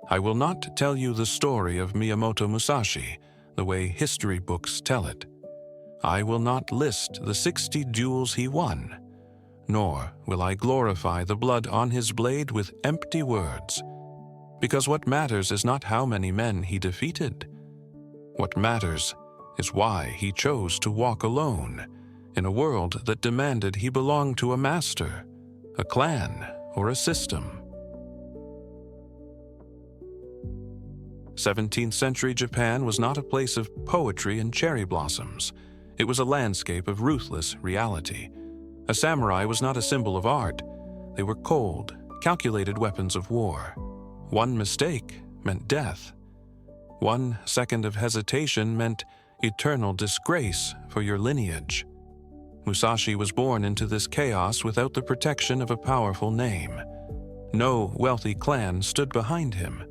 I will not tell you the story of Miyamoto Musashi the way history books tell it. I will not list the 60 duels he won, nor will I glorify the blood on his blade with empty words, because what matters is not how many men he defeated. What matters is why he chose to walk alone in a world that demanded he belong to a master, a clan, or a system. 17th century Japan was not a place of poetry and cherry blossoms. It was a landscape of ruthless reality. A samurai was not a symbol of art. They were cold, calculated weapons of war. One mistake meant death. 1 second of hesitation meant eternal disgrace for your lineage. Musashi was born into this chaos without the protection of a powerful name. No wealthy clan stood behind him.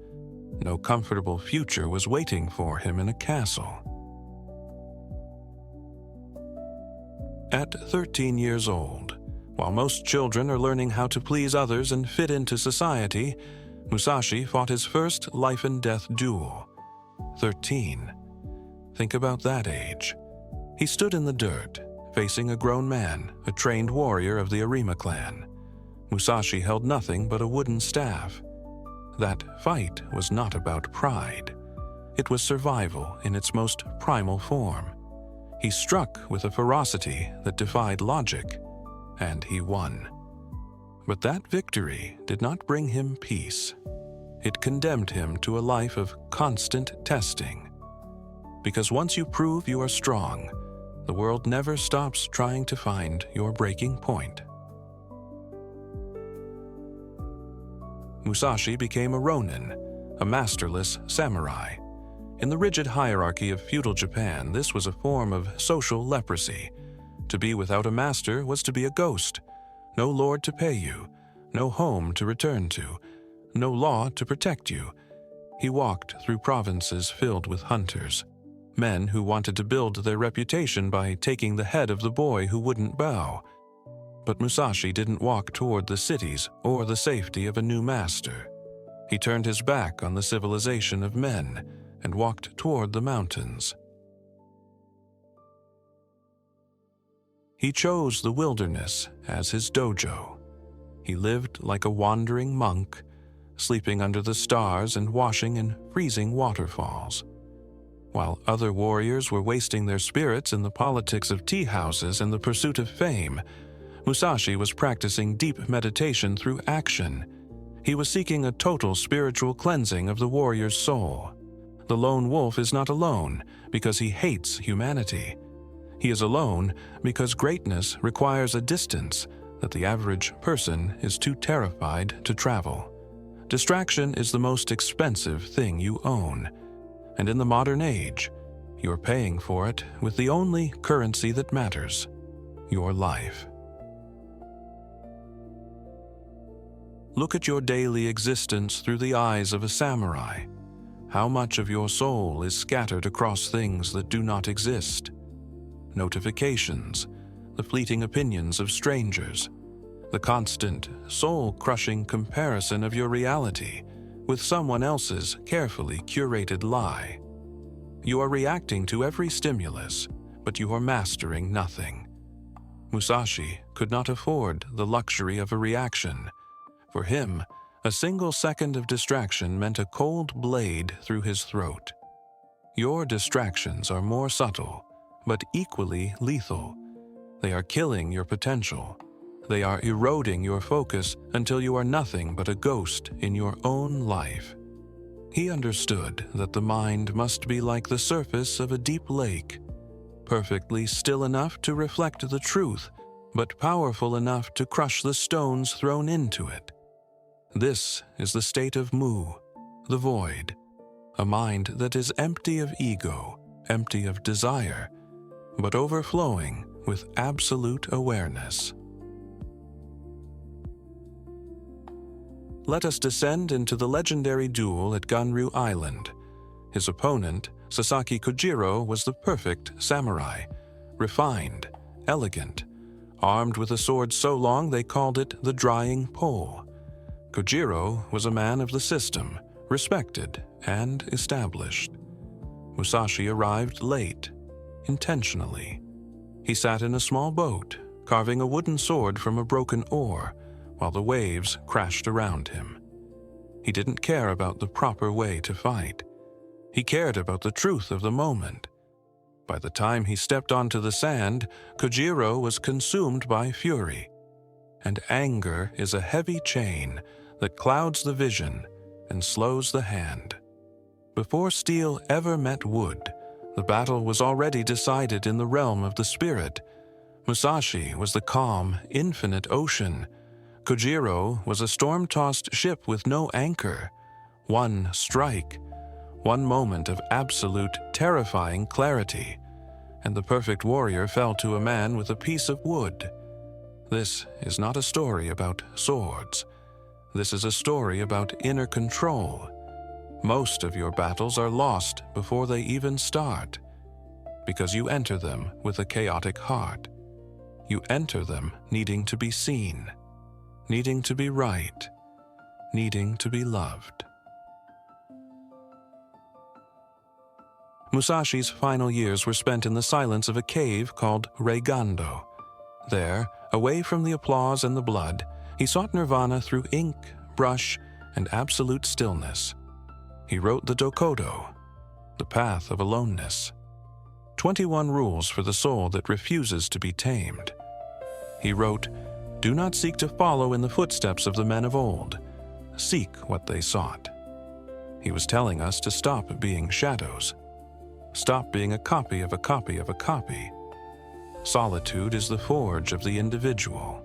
No comfortable future was waiting for him in a castle. At 13 years old, while most children are learning how to please others and fit into society, Musashi fought his first life-and-death duel. 13. Think about that age. He stood in the dirt, facing a grown man, a trained warrior of the Arima clan. Musashi held nothing but a wooden staff. That fight was not about pride. It was survival in its most primal form. He struck with a ferocity that defied logic, and he won. But that victory did not bring him peace. It condemned him to a life of constant testing. Because once you prove you are strong, the world never stops trying to find your breaking point. Musashi became a ronin, a masterless samurai. In the rigid hierarchy of feudal Japan, this was a form of social leprosy. To be without a master was to be a ghost. No lord to pay you, no home to return to, no law to protect you. He walked through provinces filled with hunters, men who wanted to build their reputation by taking the head of the boy who wouldn't bow. But Musashi didn't walk toward the cities or the safety of a new master. He turned his back on the civilization of men and walked toward the mountains. He chose the wilderness as his dojo. He lived like a wandering monk, sleeping under the stars and washing in freezing waterfalls. While other warriors were wasting their spirits in the politics of tea houses and the pursuit of fame, Musashi was practicing deep meditation through action. He was seeking a total spiritual cleansing of the warrior's soul. The lone wolf is not alone because he hates humanity. He is alone because greatness requires a distance that the average person is too terrified to travel. Distraction is the most expensive thing you own, and in the modern age, you're paying for it with the only currency that matters, your life. Look at your daily existence through the eyes of a samurai. How much of your soul is scattered across things that do not exist? Notifications, the fleeting opinions of strangers, the constant, soul-crushing comparison of your reality with someone else's carefully curated lie. You are reacting to every stimulus, but you are mastering nothing. Musashi could not afford the luxury of a reaction. For him, a single second of distraction meant a cold blade through his throat. Your distractions are more subtle, but equally lethal. They are killing your potential. They are eroding your focus until you are nothing but a ghost in your own life. He understood that the mind must be like the surface of a deep lake, perfectly still enough to reflect the truth, but powerful enough to crush the stones thrown into it. This is the state of Mu, the void, a mind that is empty of ego, empty of desire, but overflowing with absolute awareness. Let us descend into the legendary duel at Ganryu Island. His opponent, Sasaki Kojiro, was the perfect samurai, refined, elegant, armed with a sword so long they called it the drying pole. Kojiro was a man of the system, respected, and established. Musashi arrived late, intentionally. He sat in a small boat, carving a wooden sword from a broken oar, while the waves crashed around him. He didn't care about the proper way to fight. He cared about the truth of the moment. By the time he stepped onto the sand, Kojiro was consumed by fury. And anger is a heavy chain that clouds the vision and slows the hand. Before steel ever met wood, the battle was already decided in the realm of the spirit. Musashi was the calm, infinite ocean. Kojiro was a storm-tossed ship with no anchor. One strike, one moment of absolute, terrifying clarity, and the perfect warrior fell to a man with a piece of wood. This is not a story about swords. This is a story about inner control. Most of your battles are lost before they even start, because you enter them with a chaotic heart. You enter them needing to be seen, needing to be right, needing to be loved. Musashi's final years were spent in the silence of a cave called Reigando. There, away from the applause and the blood, he sought nirvana through ink, brush, and absolute stillness. He wrote the Dokkodo, the Path of Aloneness, 21 rules for the soul that refuses to be tamed. He wrote, "Do not seek to follow in the footsteps of the men of old. Seek what they sought." He was telling us to stop being shadows. Stop being a copy of a copy of a copy. Solitude is the forge of the individual.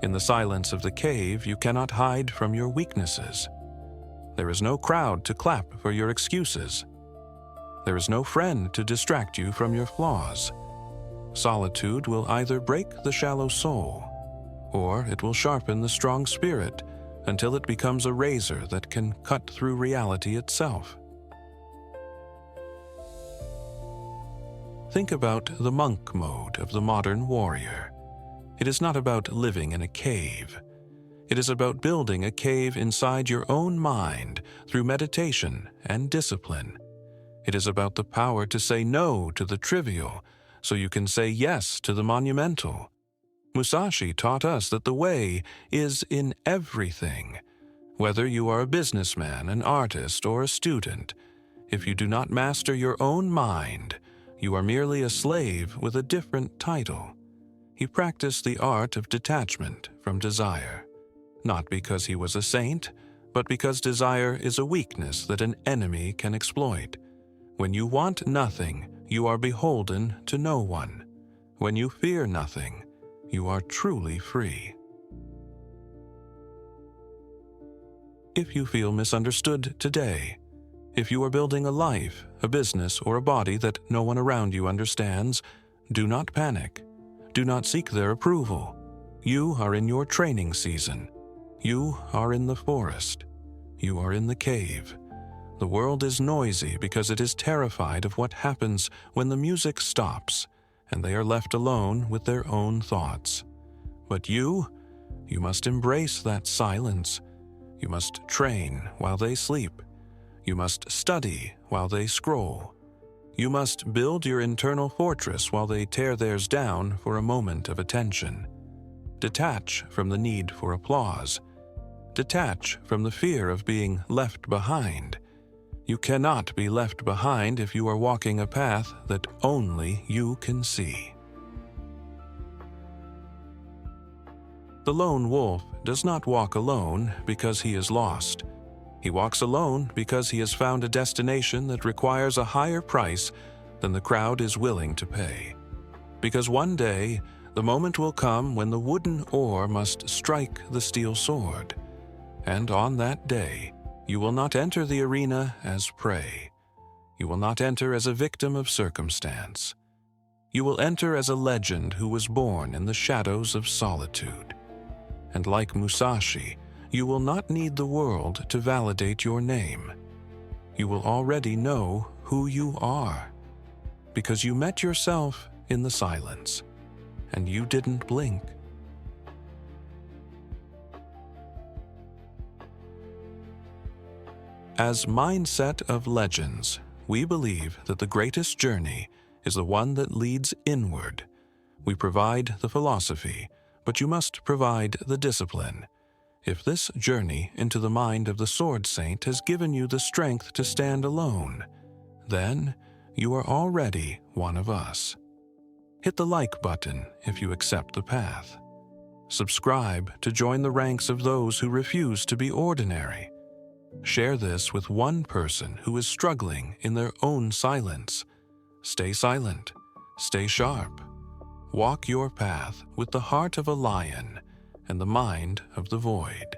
In the silence of the cave, you cannot hide from your weaknesses. There is no crowd to clap for your excuses. There is no friend to distract you from your flaws. Solitude will either break the shallow soul, or it will sharpen the strong spirit until it becomes a razor that can cut through reality itself. Think about the monk mode of the modern warrior. It is not about living in a cave. It is about building a cave inside your own mind through meditation and discipline. It is about the power to say no to the trivial so you can say yes to the monumental. Musashi taught us that the way is in everything. Whether you are a businessman, an artist, or a student, if you do not master your own mind, you are merely a slave with a different title. He practiced the art of detachment from desire, not because he was a saint, but because desire is a weakness that an enemy can exploit. When you want nothing, you are beholden to no one. When you fear nothing, you are truly free. If you feel misunderstood today, if you are building a life, a business, or a body that no one around you understands, do not panic. Do not seek their approval. You are in your training season. You are in the forest. You are in the cave. The world is noisy because it is terrified of what happens when the music stops and they are left alone with their own thoughts. But you must embrace that silence. You must train while they sleep. You must study while they scroll. You must build your internal fortress while they tear theirs down for a moment of attention. Detach from the need for applause. Detach from the fear of being left behind. You cannot be left behind if you are walking a path that only you can see. The lone wolf does not walk alone because he is lost. He walks alone because he has found a destination that requires a higher price than the crowd is willing to pay. Because one day, the moment will come when the wooden oar must strike the steel sword. And on that day, you will not enter the arena as prey. You will not enter as a victim of circumstance. You will enter as a legend who was born in the shadows of solitude. And like Musashi, you will not need the world to validate your name. You will already know who you are, because you met yourself in the silence, and you didn't blink. As Mindset of Legends, we believe that the greatest journey is the one that leads inward. We provide the philosophy, but you must provide the discipline. If this journey into the mind of the Sword Saint has given you the strength to stand alone, then you are already one of us. Hit the like button if you accept the path. Subscribe to join the ranks of those who refuse to be ordinary. Share this with one person who is struggling in their own silence. Stay silent. Stay sharp. Walk your path with the heart of a lion and the mind of the void.